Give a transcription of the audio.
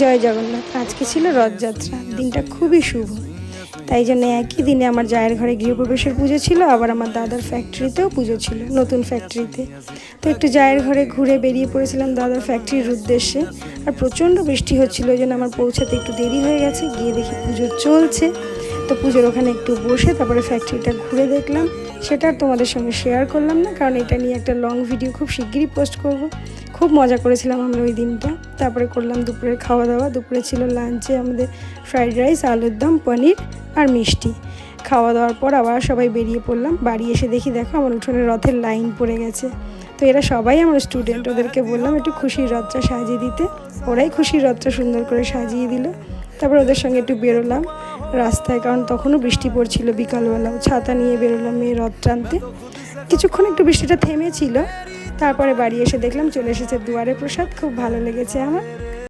জয় জগন্নাথ। আজকে ছিল রথযাত্রা, দিনটা খুবই শুভ। তাই জন্য একই দিনে আমার জায়ের ঘরে গৃহপ্রবেশের পুজো ছিল, আবার আমার দাদার ফ্যাক্টরিতেও পুজো ছিল, নতুন ফ্যাক্টরিতে। তো একটু জায়ের ঘরে ঘুরে বেরিয়ে পড়েছিলাম দাদার ফ্যাক্টরির উদ্দেশ্যে। আর প্রচণ্ড বৃষ্টি হচ্ছিলো, ওই জন্য আমার পৌঁছাতে একটু দেরি হয়ে গেছে। গিয়ে দেখি পুজো চলছে, তো পুজোর ওখানে একটু বসে তারপরে ফ্যাক্টরিটা ঘুরে দেখলাম। সেটা আর তোমাদের সঙ্গে শেয়ার করলাম না, কারণ এটা নিয়ে একটা লং ভিডিও খুব শিগগিরই পোস্ট করব। খুব মজা করেছিলাম আমরা ওই দিনটা। তারপরে করলাম দুপুরের খাওয়া দাওয়া। দুপুরে ছিল লাঞ্চে আমাদের ফ্রাইড রাইস, আলুর দম, পনির আর মিষ্টি। খাওয়া দাওয়ার পর আবার সবাই বেরিয়ে পড়লাম। বাড়ি এসে দেখি দেখো আমার উঠোনে রথের লাইন পড়ে গেছে। তো এরা সবাই আমার স্টুডেন্ট, ওদেরকে বললাম একটু খুশির রথটা সাজিয়ে দিতে। ওরাই খুশির রথটা সুন্দর করে সাজিয়ে দিল। তারপর ওদের সঙ্গে একটু বেরোলাম রাস্তায়, কারণ তখনও বৃষ্টি পড়ছিল। বিকালবেলাও ছাতা নিয়ে বেরোলাম মেয়ে রথ টানতে। কিছুক্ষণ একটু বৃষ্টিটা থেমেছিল, তারপরে বাড়ি এসে দেখলাম চলে এসেছে দুয়ারে প্রসাদ। খুব ভালো লেগেছে আমার।